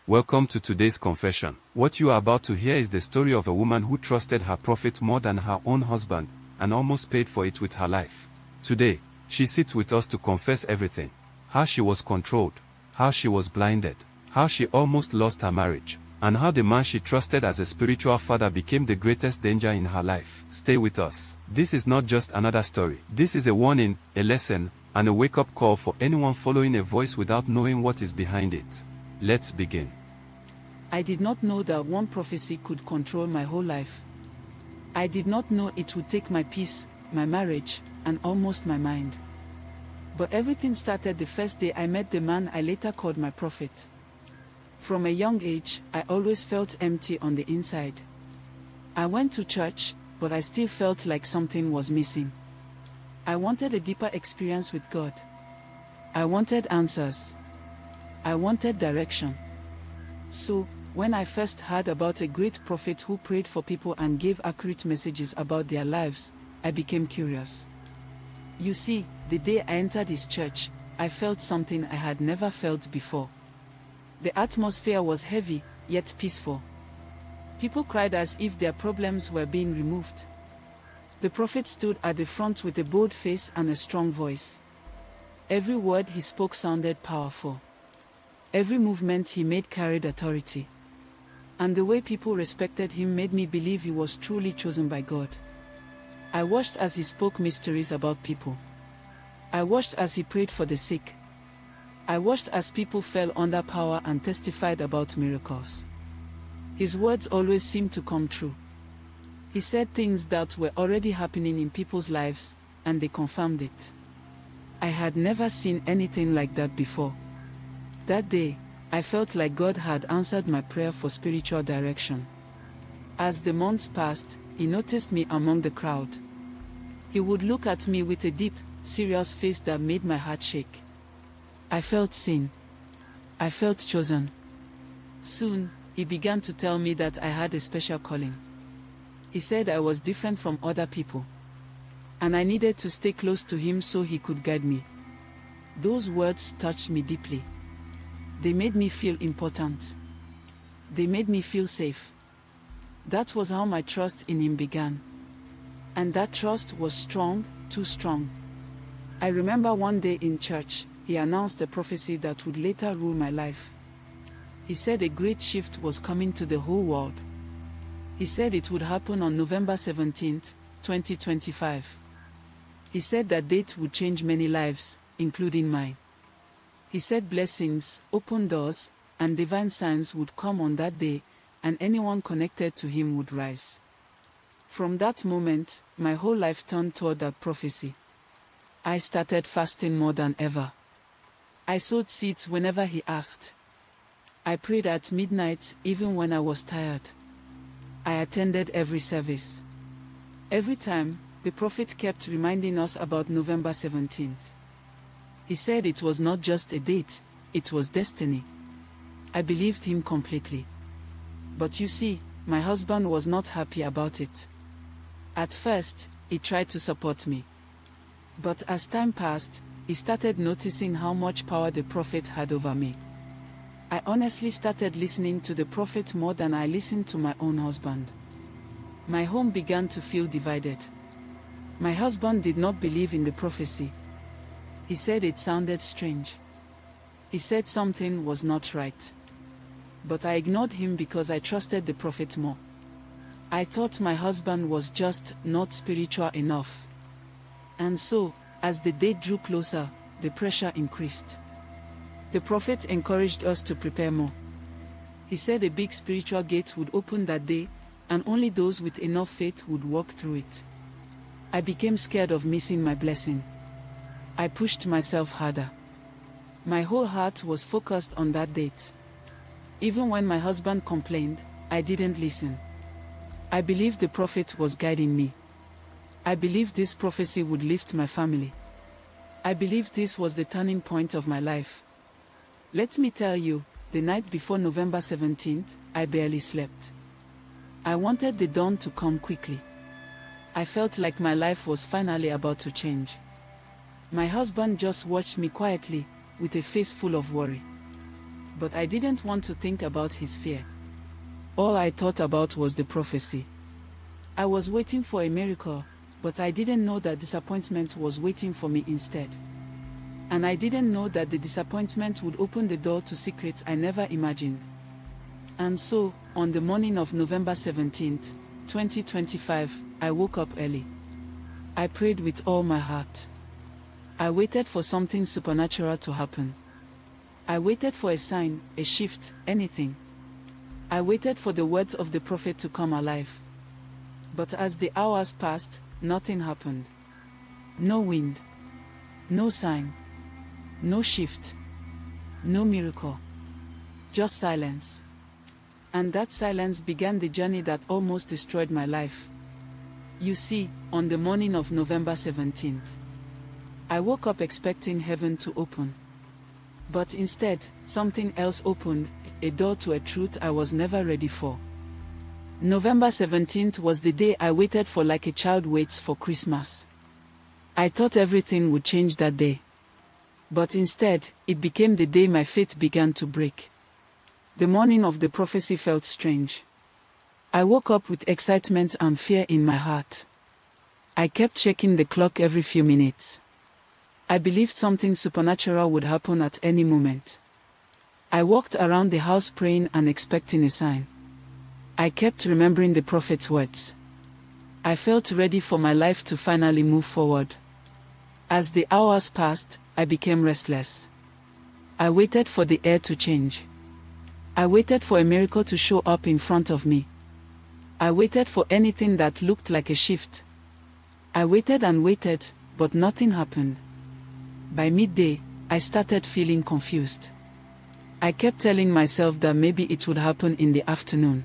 Welcome to today's confession. What you are about to hear is the story of a woman who trusted her prophet more than her own husband, and almost paid for it with her life. Today, she sits with us to confess everything. How she was controlled, how she was blinded, how she almost lost her marriage, and how the man she trusted as a spiritual father became the greatest danger in her life. Stay with us. This is not just another story. This is a warning, a lesson, and a wake-up call for anyone following a voice without knowing what is behind it. Let's begin. I did not know that one prophecy could control my whole life. I did not know it would take my peace, my marriage, and almost my mind. But everything started the first day I met the man I later called my prophet. From a young age, I always felt empty on the inside. I went to church, but I still felt like something was missing. I wanted a deeper experience with God. I wanted answers. I wanted direction. So, when I first heard about a great prophet who prayed for people and gave accurate messages about their lives, I became curious. You see, the day I entered his church, I felt something I had never felt before. The atmosphere was heavy, yet peaceful. People cried as if their problems were being removed. The prophet stood at the front with a bold face and a strong voice. Every word he spoke sounded powerful. Every movement he made carried authority. And the way people respected him made me believe he was truly chosen by God. I watched as he spoke mysteries about people. I watched as he prayed for the sick. I watched as people fell under power and testified about miracles. His words always seemed to come true. He said things that were already happening in people's lives, and they confirmed it. I had never seen anything like that before. That day, I felt like God had answered my prayer for spiritual direction. As the months passed, he noticed me among the crowd. He would look at me with a deep, serious face that made my heart shake. I felt seen. I felt chosen. Soon, he began to tell me that I had a special calling. He said I was different from other people, and I needed to stay close to him so he could guide me. Those words touched me deeply. They made me feel important. They made me feel safe. That was how my trust in him began. And that trust was strong, too strong. I remember one day in church, he announced a prophecy that would later rule my life. He said a great shift was coming to the whole world. He said it would happen on November 17, 2025. He said that date would change many lives, including mine. He said blessings, open doors, and divine signs would come on that day, and anyone connected to him would rise. From that moment, my whole life turned toward that prophecy. I started fasting more than ever. I sowed seeds whenever he asked. I prayed at midnight, even when I was tired. I attended every service. Every time, the prophet kept reminding us about November 17th. He said it was not just a date, it was destiny. I believed him completely. But you see, my husband was not happy about it. At first, he tried to support me. But as time passed, he started noticing how much power the prophet had over me. I honestly started listening to the prophet more than I listened to my own husband. My home began to feel divided. My husband did not believe in the prophecy. He said it sounded strange. He said something was not right. But I ignored him because I trusted the prophet more. I thought my husband was just not spiritual enough. And so, as the day drew closer, the pressure increased. The prophet encouraged us to prepare more. He said a big spiritual gate would open that day, and only those with enough faith would walk through it. I became scared of missing my blessing. I pushed myself harder. My whole heart was focused on that date. Even when my husband complained, I didn't listen. I believed the prophet was guiding me. I believed this prophecy would lift my family. I believed this was the turning point of my life. Let me tell you, the night before November 17th, I barely slept. I wanted the dawn to come quickly. I felt like my life was finally about to change. My husband just watched me quietly, with a face full of worry. But I didn't want to think about his fear. All I thought about was the prophecy. I was waiting for a miracle, but I didn't know that disappointment was waiting for me instead. And I didn't know that the disappointment would open the door to secrets I never imagined. And so, on the morning of November 17th, 2025, I woke up early. I prayed with all my heart. I waited for something supernatural to happen. I waited for a sign, a shift, anything. I waited for the words of the prophet to come alive. But as the hours passed, nothing happened. No wind. No sign. No shift. No miracle. Just silence. And that silence began the journey that almost destroyed my life. You see, on the morning of November 17th, I woke up expecting heaven to open. But instead, something else opened, a door to a truth I was never ready for. November 17th was the day I waited for like a child waits for Christmas. I thought everything would change that day. But instead, it became the day my faith began to break. The morning of the prophecy felt strange. I woke up with excitement and fear in my heart. I kept checking the clock every few minutes. I believed something supernatural would happen at any moment. I walked around the house praying and expecting a sign. I kept remembering the prophet's words. I felt ready for my life to finally move forward. As the hours passed, I became restless. I waited for the air to change. I waited for a miracle to show up in front of me. I waited for anything that looked like a shift. I waited and waited, but nothing happened. By midday, I started feeling confused. I kept telling myself that maybe it would happen in the afternoon.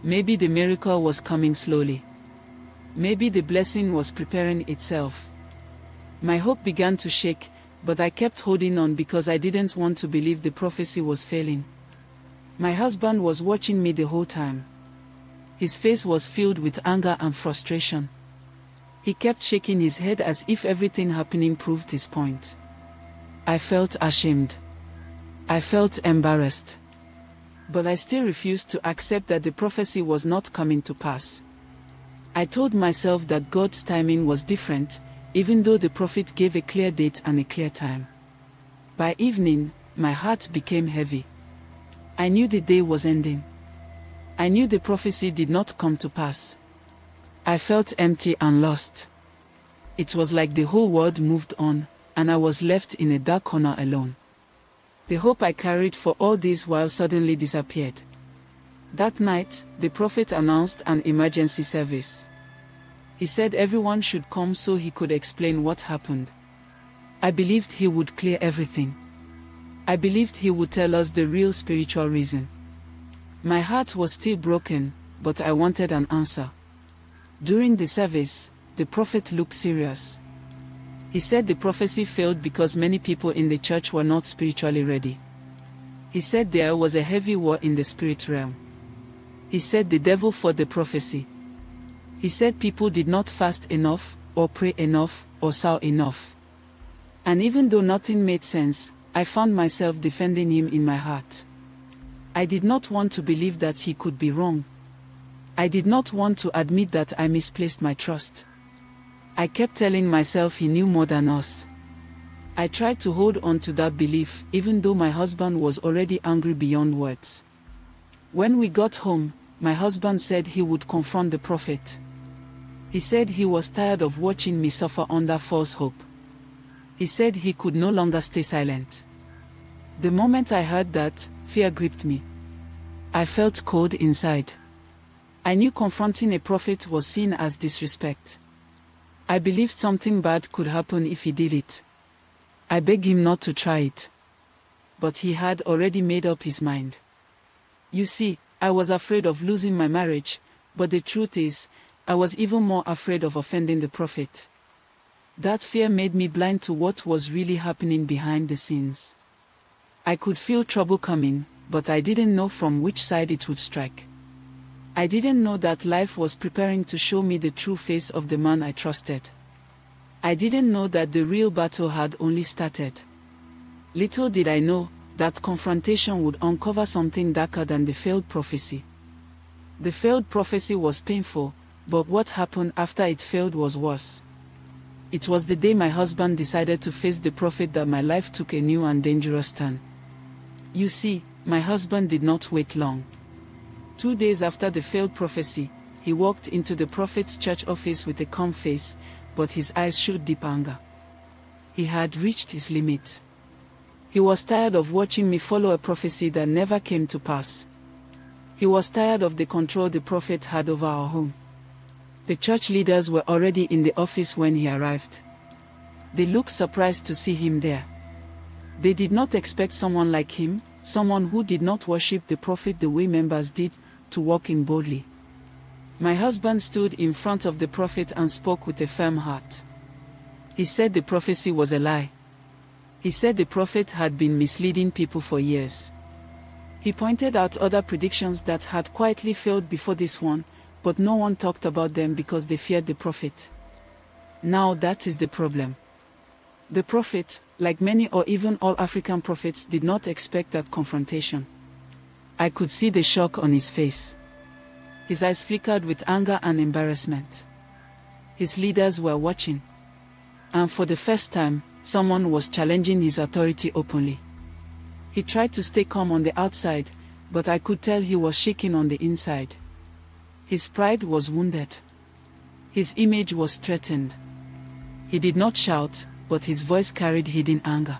Maybe the miracle was coming slowly. Maybe the blessing was preparing itself. My hope began to shake, but I kept holding on because I didn't want to believe the prophecy was failing. My husband was watching me the whole time. His face was filled with anger and frustration. He kept shaking his head as if everything happening proved his point. I felt ashamed. I felt embarrassed. But I still refused to accept that the prophecy was not coming to pass. I told myself that God's timing was different, even though the prophet gave a clear date and a clear time. By evening, my heart became heavy. I knew the day was ending. I knew the prophecy did not come to pass. I felt empty and lost. It was like the whole world moved on, and I was left in a dark corner alone. The hope I carried for all this while suddenly disappeared. That night, the prophet announced an emergency service. He said everyone should come so he could explain what happened. I believed he would clear everything. I believed he would tell us the real spiritual reason. My heart was still broken, but I wanted an answer. During the service, the prophet looked serious. He said the prophecy failed because many people in the church were not spiritually ready. He said there was a heavy war in the spirit realm. He said the devil fought the prophecy. He said people did not fast enough, or pray enough, or sow enough. And even though nothing made sense, I found myself defending him in my heart. I did not want to believe that he could be wrong. I did not want to admit that I misplaced my trust. I kept telling myself he knew more than us. I tried to hold on to that belief, even though my husband was already angry beyond words. When we got home, my husband said he would confront the prophet. He said he was tired of watching me suffer under false hope. He said he could no longer stay silent. The moment I heard that, fear gripped me. I felt cold inside. I knew confronting a prophet was seen as disrespect. I believed something bad could happen if he did it. I begged him not to try it. But he had already made up his mind. You see, I was afraid of losing my marriage, but the truth is, I was even more afraid of offending the prophet. That fear made me blind to what was really happening behind the scenes. I could feel trouble coming, but I didn't know from which side it would strike. I didn't know that life was preparing to show me the true face of the man I trusted. I didn't know that the real battle had only started. Little did I know, that confrontation would uncover something darker than the failed prophecy. The failed prophecy was painful, but what happened after it failed was worse. It was the day my husband decided to face the prophet that my life took a new and dangerous turn. You see, my husband did not wait long. 2 days after the failed prophecy, he walked into the prophet's church office with a calm face, but his eyes showed deep anger. He had reached his limit. He was tired of watching me follow a prophecy that never came to pass. He was tired of the control the prophet had over our home. The church leaders were already in the office when he arrived. They looked surprised to see him there. They did not expect someone like him, someone who did not worship the prophet the way members did, to walk in boldly. My husband stood in front of the prophet and spoke with a firm heart. He said the prophecy was a lie. He said the prophet had been misleading people for years. He pointed out other predictions that had quietly failed before this one, but no one talked about them because they feared the prophet. Now that is the problem. The prophet, like many or even all African prophets, did not expect that confrontation. I could see the shock on his face. His eyes flickered with anger and embarrassment. His leaders were watching. And for the first time, someone was challenging his authority openly. He tried to stay calm on the outside, but I could tell he was shaking on the inside. His pride was wounded. His image was threatened. He did not shout, but his voice carried hidden anger.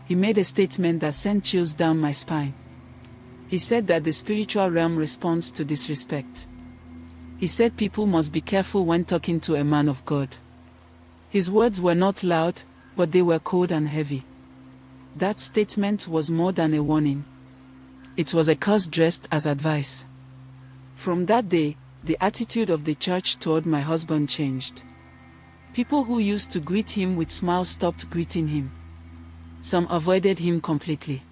He made a statement that sent chills down my spine. He said that the spiritual realm responds to disrespect. He said people must be careful when talking to a man of God. His words were not loud, but they were cold and heavy. That statement was more than a warning. It was a curse dressed as advice. From that day, the attitude of the church toward my husband changed. People who used to greet him with smiles stopped greeting him. Some avoided him completely.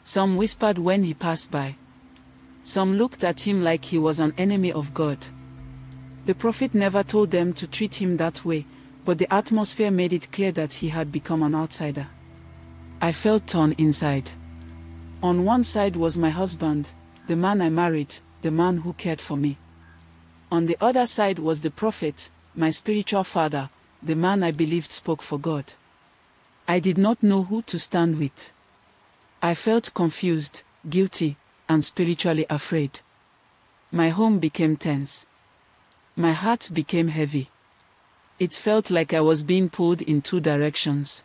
Some whispered when he passed by. Some looked at him like he was an enemy of God. The prophet never told them to treat him that way, but the atmosphere made it clear that he had become an outsider. I felt torn inside. On one side was my husband, the man I married, the man who cared for me. On the other side was the prophet, my spiritual father, the man I believed spoke for God. I did not know who to stand with. I felt confused, guilty, and spiritually afraid. My home became tense. My heart became heavy. It felt like I was being pulled in two directions.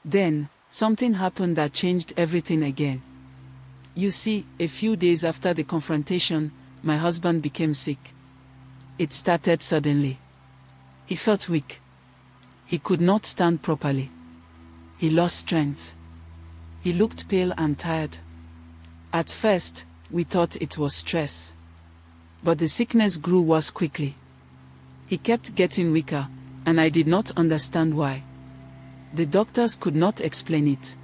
Then, something happened that changed everything again. You see, a few days after the confrontation, my husband became sick. It started suddenly. He felt weak. He could not stand properly. He lost strength. He looked pale and tired. At first, we thought it was stress. But the sickness grew worse quickly. He kept getting weaker, and I did not understand why. The doctors could not explain it.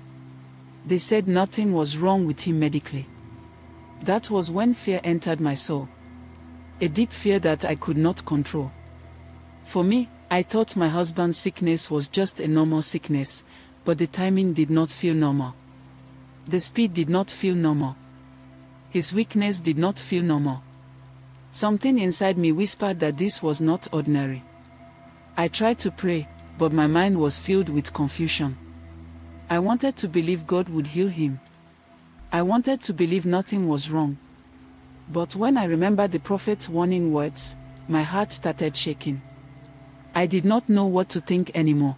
They said nothing was wrong with him medically. That was when fear entered my soul. A deep fear that I could not control. For me, I thought my husband's sickness was just a normal sickness, but the timing did not feel normal. The speed did not feel normal. His weakness did not feel normal. Something inside me whispered that this was not ordinary. I tried to pray, but my mind was filled with confusion. I wanted to believe God would heal him. I wanted to believe nothing was wrong. But when I remembered the prophet's warning words, my heart started shaking. I did not know what to think anymore.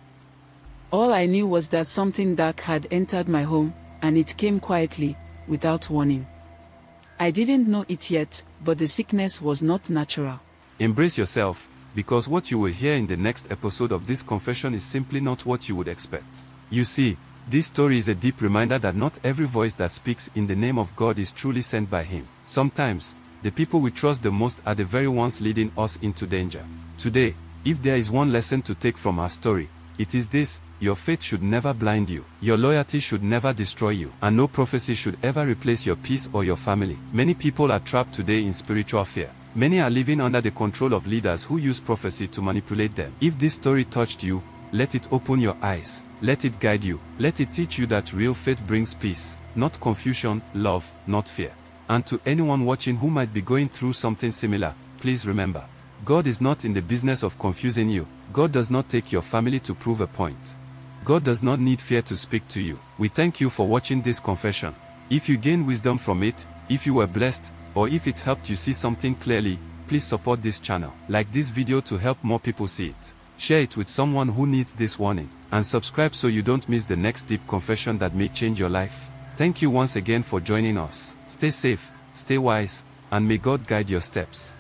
All I knew was that something dark had entered my home, and it came quietly, without warning. I didn't know it yet, but the sickness was not natural. Embrace yourself, because what you will hear in the next episode of this confession is simply not what you would expect. You see, this story is a deep reminder that not every voice that speaks in the name of God is truly sent by Him. Sometimes, the people we trust the most are the very ones leading us into danger. Today, if there is one lesson to take from our story, it is this: your faith should never blind you, your loyalty should never destroy you, and no prophecy should ever replace your peace or your family. Many people are trapped today in spiritual fear. Many are living under the control of leaders who use prophecy to manipulate them. If this story touched you, let it open your eyes. Let it guide you. Let it teach you that real faith brings peace, not confusion, love, not fear. And to anyone watching who might be going through something similar, please remember, God is not in the business of confusing you. God does not take your family to prove a point. God does not need fear to speak to you. We thank you for watching this confession. If you gained wisdom from it, if you were blessed, or if it helped you see something clearly, please support this channel. Like this video to help more people see it. Share it with someone who needs this warning. And subscribe so you don't miss the next deep confession that may change your life. Thank you once again for joining us. Stay safe, stay wise, and may God guide your steps.